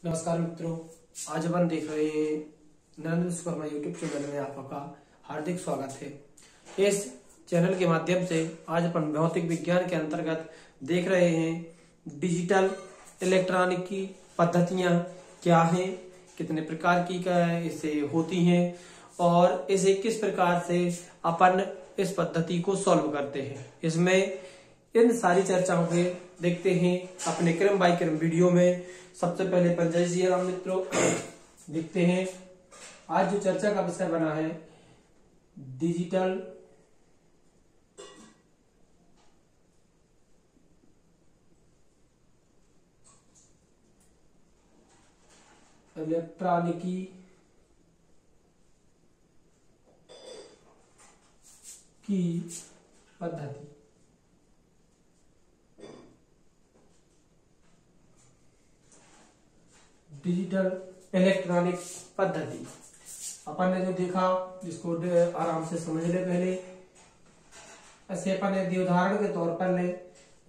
नमस्कार मित्रों, आज अपन देख रहे हैं नरेंद्र विश्वकर्मा यूट्यूब चैनल में आपका हार्दिक स्वागत है। इस चैनल के माध्यम से आज अपन भौतिक विज्ञान के अंतर्गत देख रहे हैं डिजिटल इलेक्ट्रॉनिक की पद्धतियां क्या हैं, कितने प्रकार की इसे होती हैं और इसे किस प्रकार से अपन इस पद्धति को सॉल्व करते हैं। इसमें इन सारी चर्चाओं के देखते हैं अपने क्रम बाय क्रम वीडियो में। सबसे पहले पर जय श्री राम मित्रों, देखते हैं आज जो चर्चा का विषय बना है डिजिटल इलेक्ट्रॉनिकी की पद्धति। डिजिटल इलेक्ट्रॉनिक पद्धति अपन ने जो देखा जिसको आराम से समझ ले। पहले ऐसे अपन यदि उदाहरण के तौर पर ले,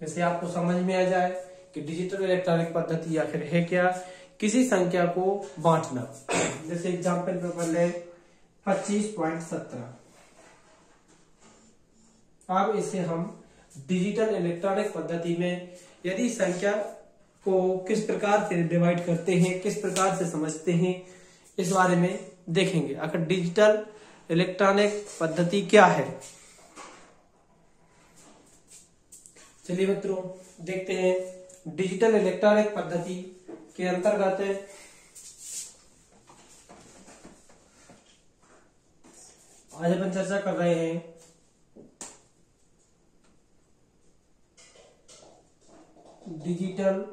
जैसे आपको समझ में आ जाए कि डिजिटल इलेक्ट्रॉनिक पद्धति आखिर है क्या। किसी संख्या को बांटना, जैसे एग्जांपल पे अपन ले 25.17। अब इसे हम डिजिटल इलेक्ट्रॉनिक पद्धति में यदि संख्या को किस प्रकार से डिवाइड करते हैं, किस प्रकार से समझते हैं, इस बारे में देखेंगे। आखिर डिजिटल इलेक्ट्रॉनिक पद्धति क्या है। चलिए मित्रों देखते हैं डिजिटल इलेक्ट्रॉनिक पद्धति के अंतर्गत आज अपन चर्चा कर रहे हैं डिजिटल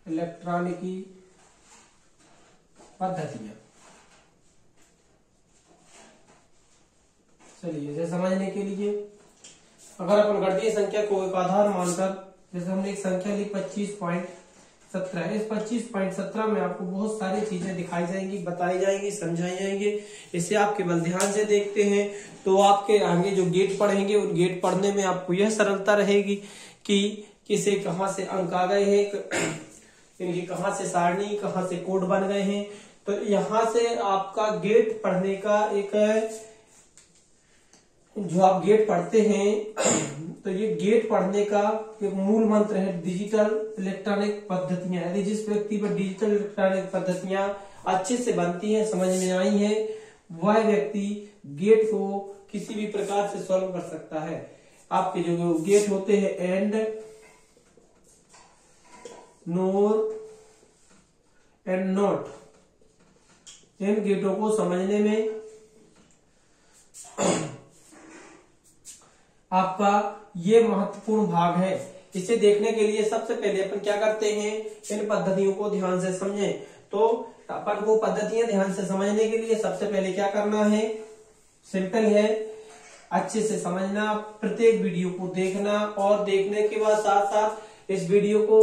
इलेक्ट्रॉनिकी पद्धतियां। चलिए इसे समझने के लिए अगर अपन गणितीय संख्या को एक आधार मानकर, जैसे हमने एक संख्या ली 25.17, इस 25.17 में आपको बहुत सारी चीजें दिखाई जाएंगी, बताई जाएंगी, समझाई जाएंगी। इसे आप केवल ध्यान से देखते हैं तो आपके आगे जो गेट पढ़ेंगे उन गेट पढ़ने में आपको यह सरलता रहेगी कि किसे कहां से अंक आ गए हैं, इनकी कहां से सारणी, कहां से कोड बन गए हैं। तो यहां से आपका गेट पढ़ने का एक जो आप गेट पढ़ते हैं तो ये गेट पढ़ने का एक मूल मंत्र है डिजिटल इलेक्ट्रॉनिक पद्धतियां। यदि जिस व्यक्ति पर डिजिटल इलेक्ट्रॉनिक पद्धतियां अच्छे से बनती हैं, समझ में आई है, वह व्यक्ति गेट को किसी भी प्रकार से सॉल्व कर सकता है। आपके जो गेट होते हैं एंड, नोर एंड नॉट, इन गेटों को समझने में आपका ये महत्वपूर्ण भाग है। इसे देखने के लिए सबसे पहले अपन क्या करते हैं, इन पद्धतियों को ध्यान से समझें। तो अपन को पद्धतियां ध्यान से समझने के लिए सबसे पहले क्या करना है, सिंपल है, अच्छे से समझना, प्रत्येक वीडियो को देखना और देखने के बाद साथ साथ इस वीडियो को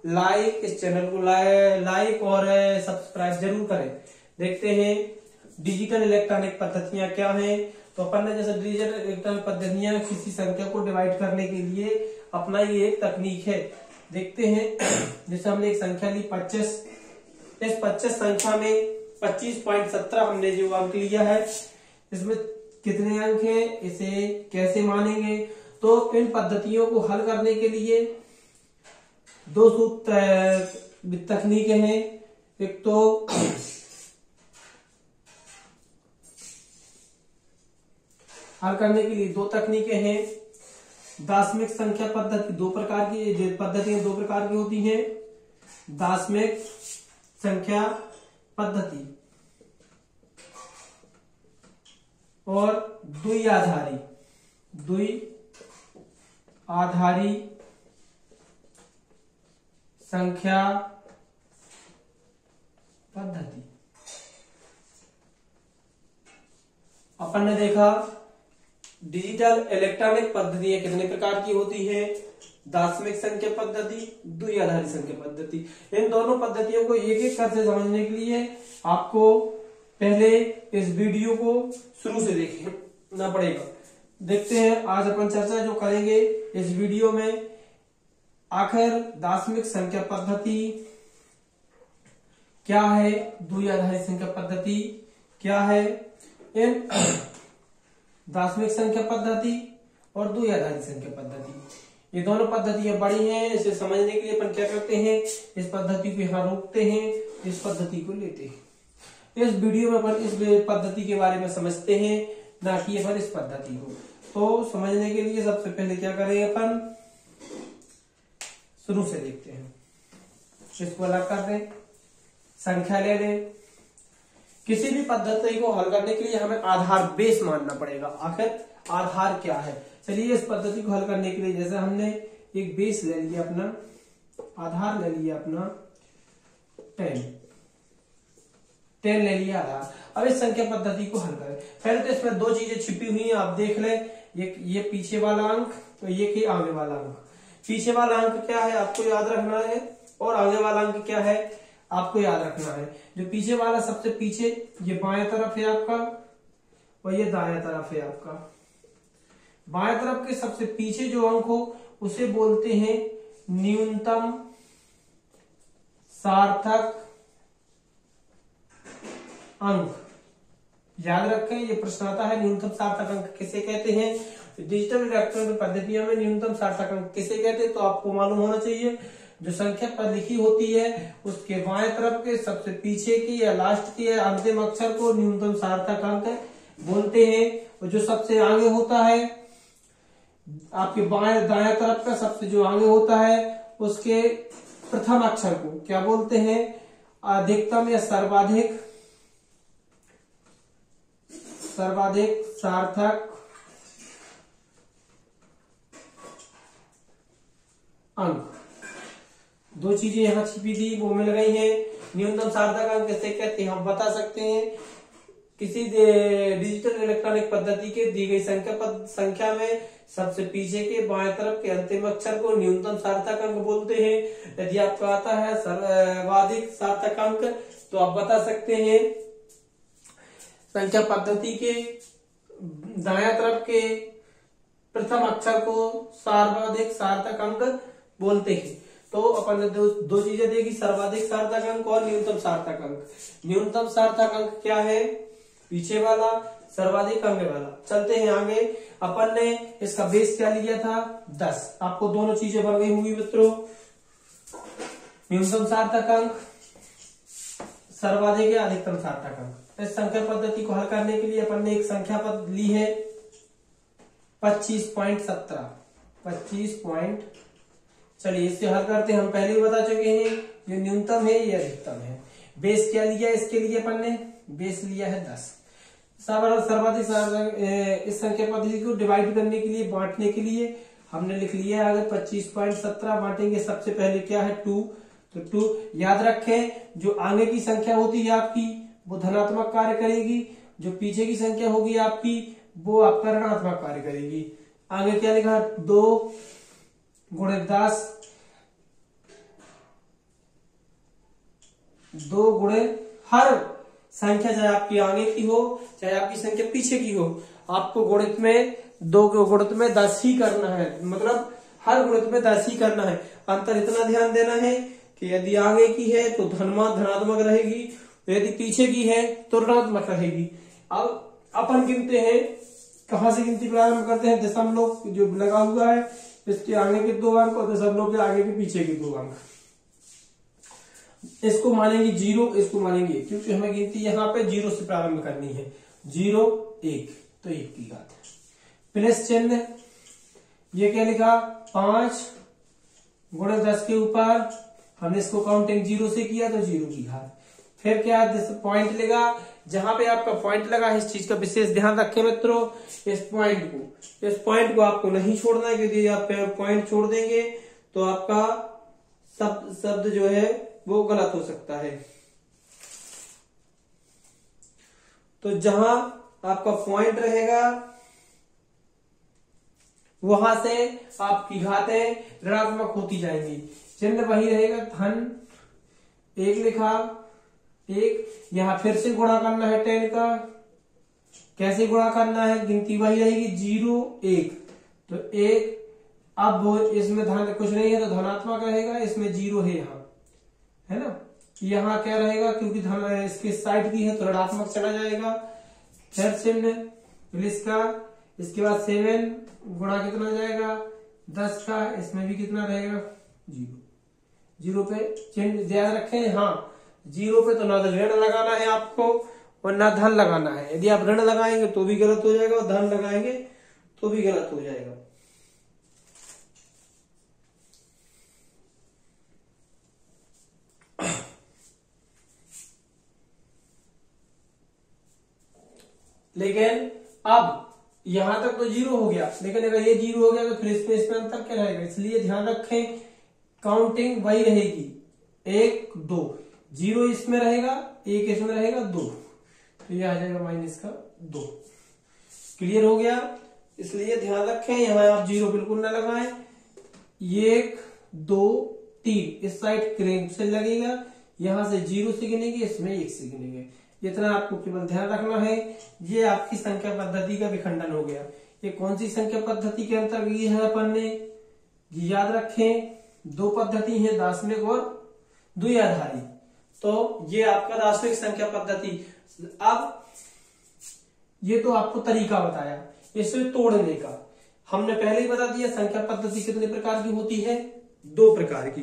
लाइक, इस चैनल को लाइक और सब्सक्राइब जरूर करें। देखते हैं डिजिटल इलेक्ट्रॉनिक पद्धतियां क्या हैं। तो अपन ने जैसे डिजिटल इलेक्ट्रॉनिक पद्धतियां किसी संख्या को डिवाइड करने के लिए अपना ये एक तकनीक है। देखते हैं जैसे हमने एक संख्या ली 25, इस 25 संख्या में 25.17 हमने जो अंक लिया है, इसमें कितने अंक हैं, इसे कैसे मानेंगे। तो इन पद्धतियों को हल करने के लिए दो सूत्र तकनीकें हैं। एक तो हल करने के लिए दो तकनीकें हैं। दार्शनिक संख्या पद्धति, दो प्रकार की पद्धतियां दो प्रकार की होती हैं। दार्शनिक संख्या पद्धति और द्विआधारी संख्या पद्धति। अपन ने देखा डिजिटल इलेक्ट्रॉनिक पद्धतियां कितने प्रकार की होती है, दार्शनिक संख्या पद्धति, द्विआधारी संख्या पद्धति। इन दोनों पद्धतियों को एक एक करके समझने के लिए आपको पहले इस वीडियो को शुरू से देखना पड़ेगा। देखते हैं आज अपन चर्चा जो करेंगे इस वीडियो में आखिर दार्शनिक संख्या पद्धति क्या है, द्वि आधारित संख्या पद्धति क्या है। इन दार्शनिक संख्या पद्धति और द्वि आधारित संख्या पद्धति, ये दोनों पद्धतियां बड़ी हैं। इसे समझने के लिए अपन क्या करते हैं, इस पद्धति को यहाँ रोकते हैं, इस पद्धति को लेते हैं। इस वीडियो में अपन इस पद्धति के बारे में समझते हैं, ना कि अपन इस पद्धति को। तो समझने के लिए सबसे पहले क्या करें, अपन शुरू से देखते हैं। इसको अलग कर दें, संख्या ले लें। किसी भी पद्धति को हल करने के लिए हमें आधार बेस मानना पड़ेगा। आखिर आधार क्या है, चलिए इस पद्धति को हल करने के लिए जैसे हमने एक बेस ले लिया, अपना आधार ले लिया, अपना 10 ले लिया आधार। अब इस संख्या पद्धति को हल करें। पहले तो इसमें दो चीजें छिपी हुई हैं, आप देख लें। ये पीछे वाला अंक, तो ये आगे वाला अंक। पीछे वाला अंक क्या है आपको याद रखना है, और आगे वाला अंक क्या है आपको याद रखना है। जो पीछे वाला सबसे पीछे, ये बाएं तरफ है आपका, और ये दाएं तरफ है आपका। बाएं तरफ के सबसे पीछे जो अंक हो उसे बोलते हैं न्यूनतम सार्थक अंक। याद रखें, ये प्रश्न आता है, न्यूनतम सार्थक अंक किसे कहते हैं। डिजिटल इलेक्ट्रॉनिक पद्धतियों में न्यूनतम सार्थक अंक किसे कहते हैं, तो आपको मालूम होना चाहिए। जो संख्या पर लिखी होती है उसके बाएं तरफ के सबसे पीछे की या लास्ट की या अंतिम अक्षर को न्यूनतम सार्थक अंक बोलते हैं। और जो सबसे आगे होता है, आपके बाएं दाएं तरफ का सबसे जो आगे होता है, उसके प्रथम अक्षर को क्या बोलते हैं, अधिकतम या सर्वाधिक सार्थक अंक। दो चीजें यहां छिपी थी, वो मिल गई हैं। न्यूनतम सार्थक अंक किसे कहते हैं हम बता सकते हैं। किसी डिजिटल इलेक्ट्रॉनिक पद्धति के दी गई संख्या में सबसे पीछे के बाएं तरफ के अंतिम अक्षर को न्यूनतम सार्थक अंक बोलते हैं। यदि आपको आता है सर्वाधिक सार्थक अंक, तो आप बता सकते हैं संख्या पद्धति के दाएं तरफ के प्रथम अक्षर को सर्वाधिक सार्थक अंक बोलते हैं। तो अपन ने दो चीजें देखी, सर्वाधिक सार्थक अंक और न्यूनतम सार्थक अंक। न्यूनतम सार्थक अंक क्या है, पीछे वाला, सर्वाधिक आगे वाला। चलते हैं आगे। अपन ने इसका बेस क्या लिया था, 10। आपको दोनों चीजें बन गई होंगी मित्रों, न्यूनतम सार्थक अंक, सर्वाधिक या अधिकतम सार्थक अंक। इस संख्या पद्धति को हल करने के लिए अपन ने एक संख्या पद ली है 25.17। 25. चलिए इसे हल करते हैं। हम पहले ही बता चुके हैं ये न्यूनतम है, ये अधिकतम है। बेस क्या लिया इसके लिए, अपन ने बेस लिया है 10। सर्वाधिक इस संख्या पद्धति को डिवाइड करने के लिए, बांटने के लिए हमने लिख लिया है अगर 25.17 बांटेंगे सबसे पहले क्या है 2, तो 2 याद रखें। जो आगे की संख्या होती है आपकी वो धनात्मक कार्य करेगी, जो पीछे की संख्या होगी आपकी वो आपका ऋणात्मक कार्य करेगी। आगे क्या लिखा, 2 गुणित 10, 2 गुणित हर संख्या, चाहे आपकी आगे की हो चाहे आपकी संख्या पीछे की हो, आपको गुणित में 2 के गुणित में 10 ही करना है। मतलब हर गुणित में 10 ही करना है। अंतर इतना ध्यान देना है कि यदि आगे की है तो धनात्मक रहेगी, यदि पीछे की है तो ऋणात्मक रहेगी। अब अपन गिनते हैं, कहां से गिनती प्रारंभ करते हैं, दशमलव जो लगा हुआ है इसके आगे के 2 अंक और दशमलव के आगे के पीछे के 2 अंक। इसको मानेंगे 0, इसको मानेंगे, क्योंकि हमें गिनती यहाँ पे 0 से प्रारंभ करनी है। 0, 1, तो 1 की घात, प्लस चिन्ह। ये क्या लिखा, 5 गुणित 10 के ऊपर हमने इसको काउंटिंग 0 से किया तो 0 की घात। फिर क्या पॉइंट लगा, जहां पे आपका पॉइंट लगा है इस चीज का विशेष ध्यान रखें मित्रों। इस पॉइंट को आपको नहीं छोड़ना है, क्योंकि आप पॉइंट छोड़ देंगे तो आपका शब्द जो है वो गलत हो सकता है। तो जहां आपका पॉइंट रहेगा वहां से आपकी घातें ऋणात्मक होती जाएंगी। चिन्ह वही रहेगा, धन 1 लिखा, 1। यहां फिर से गुणा करना है 10 का। कैसे गुणा करना है, गिनती वही रहेगी 0, 1, तो 1 अब वो इसमें धन कुछ नहीं है तो धनात्मक रहेगा, इसमें 0 है यहाँ, है ना। यहाँ क्या रहेगा, क्योंकि धन इसके साइड की है तो ऋणात्मक चला जाएगा, फिर चिन्ह प्लस का, इसके बाद 7 गुणा कितना जाएगा 10 का, इसमें भी कितना रहेगा 0। 0 पे चिन्ह याद रखें, हाँ 0 पे तो ना ऋण लगाना है आपको और ना धन लगाना है। यदि आप ऋण लगाएंगे तो भी गलत हो जाएगा और धन लगाएंगे तो भी गलत हो जाएगा। लेकिन अब यहां तक तो 0 हो गया, लेकिन अगर ये 0 हो गया तो फिर इसमें अंतर क्या रहेगा, इसलिए ध्यान रखें काउंटिंग वही रहेगी 1 2, 0 इसमें रहेगा 1 इसमें रहेगा 2, तो ये आ जाएगा -2। क्लियर हो गया। इसलिए ध्यान रखें यहाँ आप 0 बिल्कुल ना लगाएं, 1 2 3 इस साइड क्रेंक से लगेगा, यहां से 0 से गिनेंगे, इसमें 1 से गिनेंगे, इतना आपको केवल ध्यान रखना है। ये आपकी संख्या पद्धति का विखंडन हो गया। ये कौन सी संख्या पद्धति के अंतर्गत है अपन ने, याद रखें 2 पद्धति है, दार्शनिक और द्विआधारी। तो ये आपका दार्शनिक संख्या पद्धति। अब ये तो आपको तरीका बताया इसे तोड़ने का, हमने पहले ही बता दिया संख्या पद्धति कितने प्रकार की होती है, 2 प्रकार की।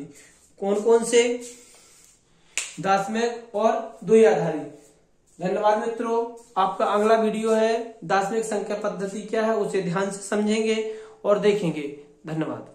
कौन कौन से, दार्शनिक और द्विआधारी। धन्यवाद मित्रों, आपका अगला वीडियो है दार्शनिक संख्या पद्धति क्या है, उसे ध्यान से समझेंगे और देखेंगे। धन्यवाद।